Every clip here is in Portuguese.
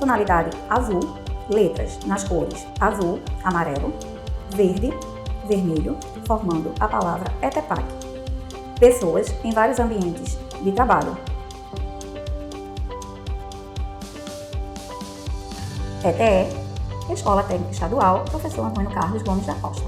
tonalidade azul, letras nas cores azul, amarelo, verde, vermelho, formando a palavra ETEPAC. Pessoas em vários ambientes de trabalho. ETE, Escola Técnica Estadual, Professor Antônio Carlos Gomes da Costa.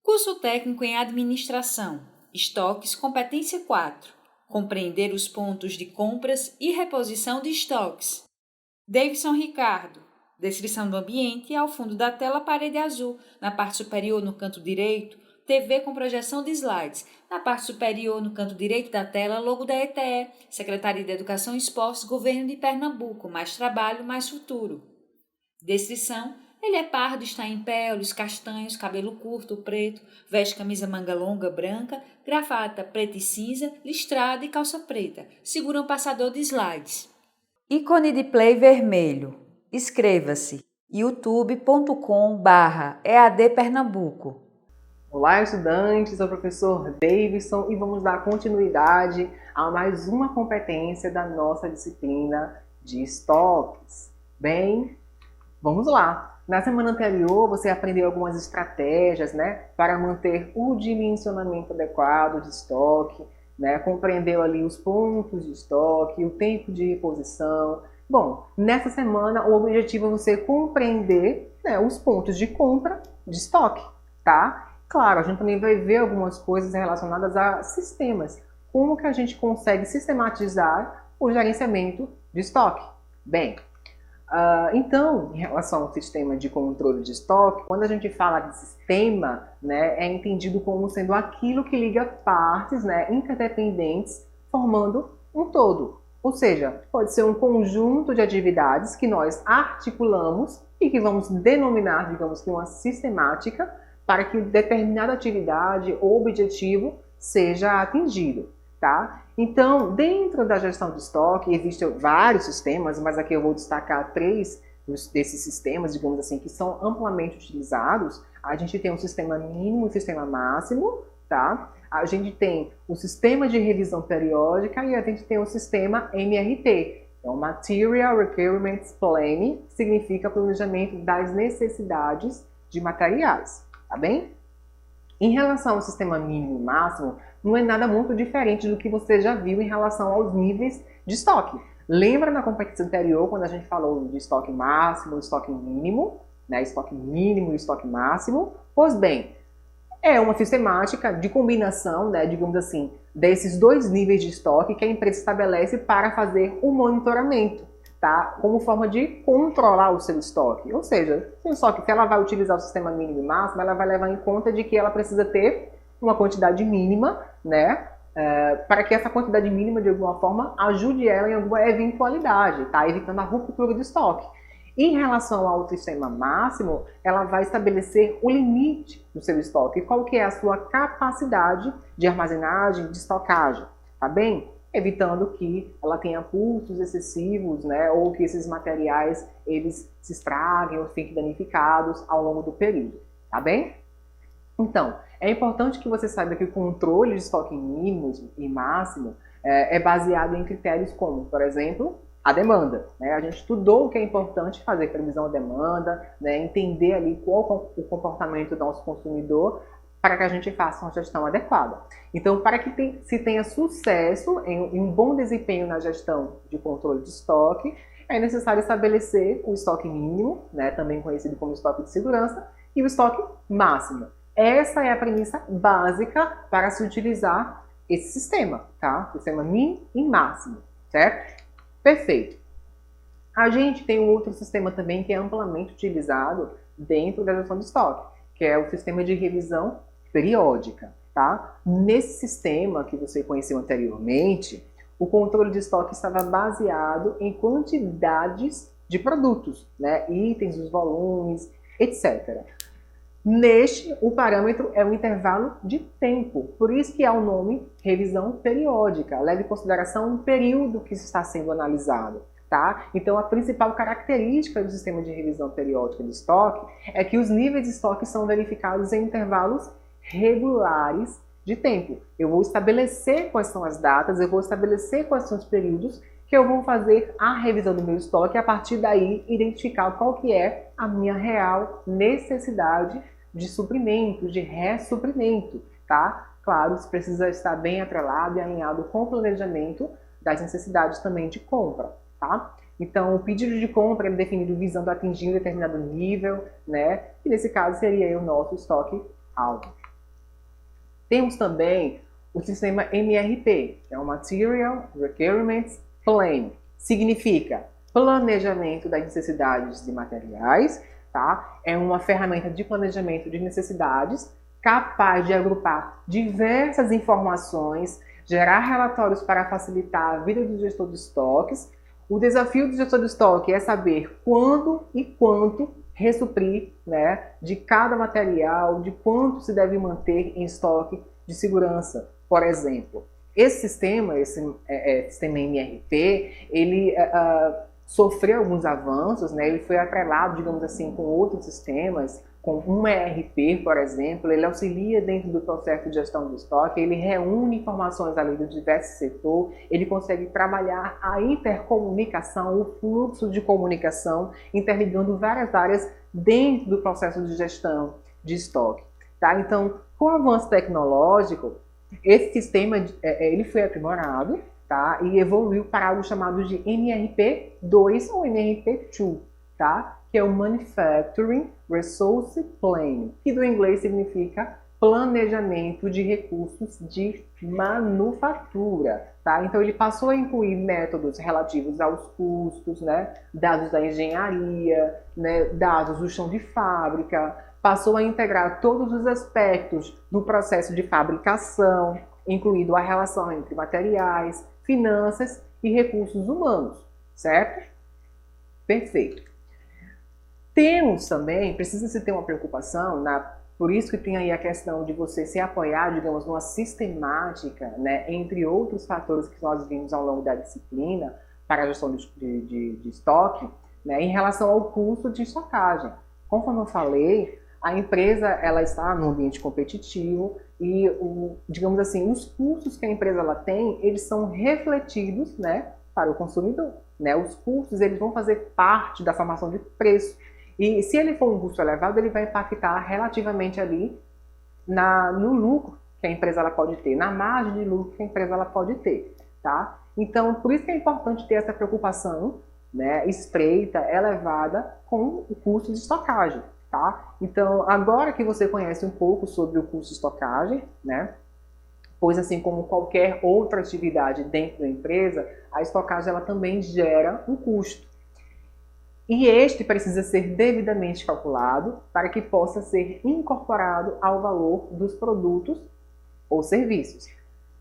Curso Técnico em Administração, Estoques, Competência 4. Compreender os pontos de compras e reposição de estoques. Davidson Ricardo. Descrição do ambiente ao fundo da tela, parede azul. Na parte superior, no canto direito, TV com projeção de slides. Na parte superior, no canto direito da tela, logo da ETE, Secretaria de Educação e Esportes, Governo de Pernambuco. Mais trabalho, mais futuro. Descrição: ele é pardo, está em pé, olhos castanhos, cabelo curto, preto, veste camisa manga longa branca, gravata preta e cinza, listrada e calça preta. Segura um passador de slides. Ícone de play vermelho. Inscreva-se youtube.com/EAD Pernambuco. Olá, estudantes, sou o professor Davidson e vamos dar continuidade a mais uma competência da nossa disciplina de estoques. Bem, vamos lá! Na semana anterior, você aprendeu algumas estratégias, para manter o dimensionamento adequado de estoque, compreendeu ali os pontos de estoque, o tempo de reposição. Bom, nessa semana o objetivo é você compreender os pontos de compra de estoque, tá? Claro, a gente também vai ver algumas coisas relacionadas a sistemas. Como que a gente consegue sistematizar o gerenciamento de estoque? Bem, então, em relação ao sistema de controle de estoque, quando a gente fala de sistema, é entendido como sendo aquilo que liga partes interdependentes formando um todo. Ou seja, pode ser um conjunto de atividades que nós articulamos e que vamos denominar, digamos que uma sistemática, para que determinada atividade ou objetivo seja atingido, tá? Então, dentro da gestão de estoque, existem vários sistemas, mas aqui eu vou destacar 3 desses sistemas, digamos assim, que são amplamente utilizados. A gente tem o sistema mínimo e o sistema máximo, tá? A gente tem o sistema de revisão periódica e a gente tem o sistema MRP. Então, Material Requirements Planning, que significa planejamento das necessidades de materiais, tá bem? Em relação ao sistema mínimo e máximo, não é nada muito diferente do que você já viu em relação aos níveis de estoque. Lembra na competência anterior, quando a gente falou de estoque máximo e estoque mínimo, estoque mínimo e estoque máximo? Pois bem, é uma sistemática de combinação, digamos assim, desses 2 níveis de estoque que a empresa estabelece para fazer o monitoramento, tá? Como forma de controlar o seu estoque. Ou seja, o estoque, se ela vai utilizar o sistema mínimo e máximo, ela vai levar em conta de que ela precisa ter uma quantidade mínima, para que essa quantidade mínima, de alguma forma, ajude ela em alguma eventualidade, tá? Evitando a ruptura do estoque. Em relação ao sistema máximo, ela vai estabelecer o limite do seu estoque. Qual que é a sua capacidade de armazenagem, de estocagem, tá bem? Evitando que ela tenha custos excessivos, ou que esses materiais eles se estraguem ou fiquem danificados ao longo do período, tá bem? Então, é importante que você saiba que o controle de estoque mínimo e máximo é baseado em critérios como, por exemplo, a demanda. A gente estudou o que é importante fazer previsão da demanda, entender ali qual é o comportamento do nosso consumidor para que a gente faça uma gestão adequada. Então, para que se tenha sucesso em um bom desempenho na gestão de controle de estoque, é necessário estabelecer o estoque mínimo, também conhecido como estoque de segurança, e o estoque máximo. Essa é a premissa básica para se utilizar esse sistema, tá? Sistema min e máximo, certo? Perfeito. A gente tem um outro sistema também que é amplamente utilizado dentro da gestão de estoque, que é o sistema de revisão periódica, tá? Nesse sistema que você conheceu anteriormente, o controle de estoque estava baseado em quantidades de produtos, itens, os volumes, etc. Neste, o parâmetro é o intervalo de tempo, por isso que há o nome revisão periódica, leva em consideração o período que está sendo analisado, tá? Então, a principal característica do sistema de revisão periódica de estoque é que os níveis de estoque são verificados em intervalos regulares de tempo. Eu vou estabelecer quais são as datas, eu vou estabelecer quais são os períodos que eu vou fazer a revisão do meu estoque e a partir daí identificar qual que é a minha real necessidade de suprimento, de ressuprimento, tá? Claro, isso precisa estar bem atrelado e alinhado com o planejamento das necessidades também de compra, tá? Então, o pedido de compra é definido visando atingir um determinado nível, né? E nesse caso seria o nosso estoque alvo. Temos também o sistema MRP, que é o Material Requirements Plan. Significa planejamento das necessidades de materiais, tá? É uma ferramenta de planejamento de necessidades capaz de agrupar diversas informações, gerar relatórios para facilitar a vida do gestor de estoques. O desafio do gestor de estoque é saber quando e quanto ressuprir, né, de cada material, de quanto se deve manter em estoque de segurança, por exemplo. Esse sistema MRP, ele sofreu alguns avanços, né? Ele foi atrelado, digamos assim, com outros sistemas, com um ERP, por exemplo, ele auxilia dentro do processo de gestão do estoque, ele reúne informações ali do diverso setor, ele consegue trabalhar a intercomunicação, o fluxo de comunicação, interligando várias áreas dentro do processo de gestão de estoque. Tá? Então, com o avanço tecnológico, esse sistema ele foi aprimorado, tá? E evoluiu para algo chamado de MRP2 ou MRP2, tá? Que é o Manufacturing Resource Planning, que do inglês significa planejamento de recursos de manufatura, tá? Então ele passou a incluir métodos relativos aos custos, né? Dados da engenharia, né? Dados do chão de fábrica, passou a integrar todos os aspectos do processo de fabricação, incluindo a relação entre materiais, finanças e recursos humanos, certo? Perfeito. Temos também, precisa-se ter uma preocupação, por isso que tem aí a questão de você se apoiar, digamos, numa sistemática, né, entre outros fatores que nós vimos ao longo da disciplina para a gestão de estoque, né, em relação ao custo de estocagem. Conforme eu falei, a empresa ela está no ambiente competitivo e, digamos assim, os custos que a empresa ela tem, eles são refletidos, né, para o consumidor. Né? Os custos eles vão fazer parte da formação de preço. E se ele for um custo elevado, ele vai impactar relativamente ali no lucro que a empresa ela pode ter, na margem de lucro que a empresa ela pode ter. Tá? Então, por isso que é importante ter essa preocupação, né, estreita, elevada com o custo de estocagem. Tá? Então, agora que você conhece um pouco sobre o custo de estocagem, né, pois assim como qualquer outra atividade dentro da empresa, a estocagem ela também gera um custo. E este precisa ser devidamente calculado para que possa ser incorporado ao valor dos produtos ou serviços.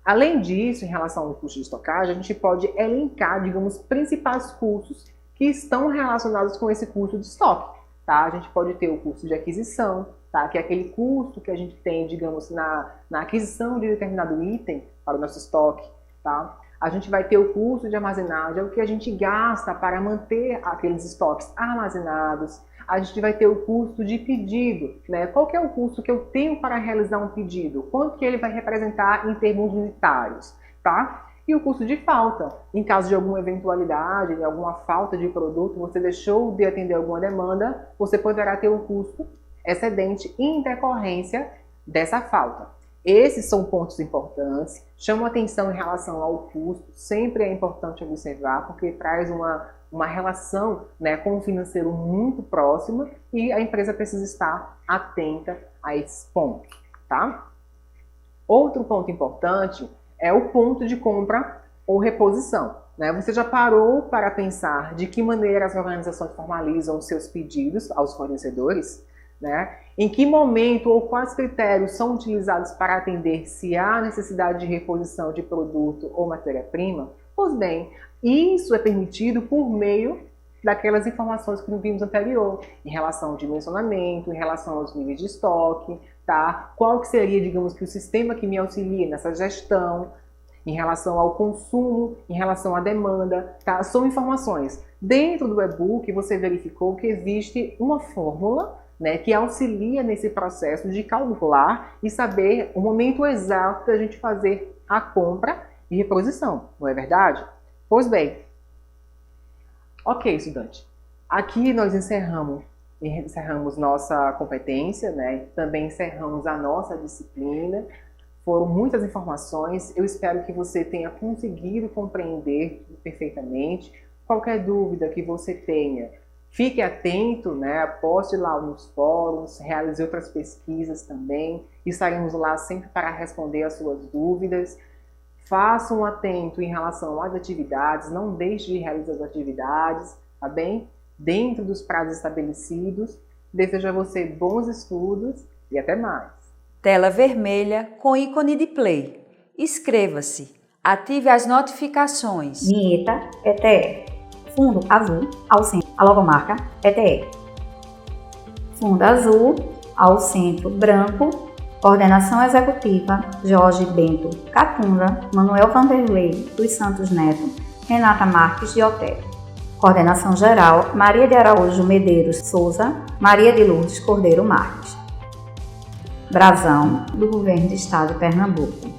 Além disso, em relação ao custo de estocagem, a gente pode elencar, digamos, principais custos que estão relacionados com esse custo de estoque. Tá? A gente pode ter o custo de aquisição, tá? Que é aquele custo que a gente tem, digamos, na aquisição de determinado item para o nosso estoque. Tá? A gente vai ter o custo de armazenagem, é o que a gente gasta para manter aqueles estoques armazenados. A gente vai ter o custo de pedido, né? Qual que é o custo que eu tenho para realizar um pedido? Quanto que ele vai representar em termos unitários, tá? E o custo de falta. Em caso de alguma eventualidade, de alguma falta de produto, você deixou de atender alguma demanda, você poderá ter um custo excedente em decorrência dessa falta. Esses são pontos importantes, chamam atenção em relação ao custo, sempre é importante observar, porque traz uma relação, né, com o financeiro muito próxima e a empresa precisa estar atenta a esses pontos. Tá? Outro ponto importante é o ponto de compra ou reposição. Né? Você já parou para pensar de que maneira as organizações formalizam os seus pedidos aos fornecedores? Né? Em que momento ou quais critérios são utilizados para atender se há necessidade de reposição de produto ou matéria-prima? Pois bem, isso é permitido por meio daquelas informações que vimos anterior, em relação ao dimensionamento, em relação aos níveis de estoque, tá? Qual que seria, digamos, que o sistema que me auxilia nessa gestão, em relação ao consumo, em relação à demanda, tá? São informações. Dentro do e-book, você verificou que existe uma fórmula, né, que auxilia nesse processo de calcular e saber o momento exato da gente fazer a compra e reposição, não é verdade? Pois bem, Ok, estudante. Aqui nós encerramos nossa competência, né? Também encerramos a nossa disciplina. Foram muitas informações, eu espero que você tenha conseguido compreender perfeitamente. Qualquer dúvida que você tenha, fique atento, né? Poste lá nos fóruns, realize outras pesquisas também. Estaremos lá sempre para responder as suas dúvidas. Faça um atento em relação às atividades, não deixe de realizar as atividades, tá bem? Dentro dos prazos estabelecidos. Desejo a você bons estudos e até mais. Tela vermelha com ícone de play. Inscreva-se. Ative as notificações. Vinheta ETE. Fundo azul ao centro, a logomarca ETE. Fundo azul ao centro, branco. Coordenação executiva: Jorge Bento Catunda, Manuel Vanderlei dos Santos Neto, Renata Marques de Otero. Coordenação geral: Maria de Araújo Medeiros Souza, Maria de Lourdes Cordeiro Marques. Brasão do Governo do Estado de Pernambuco.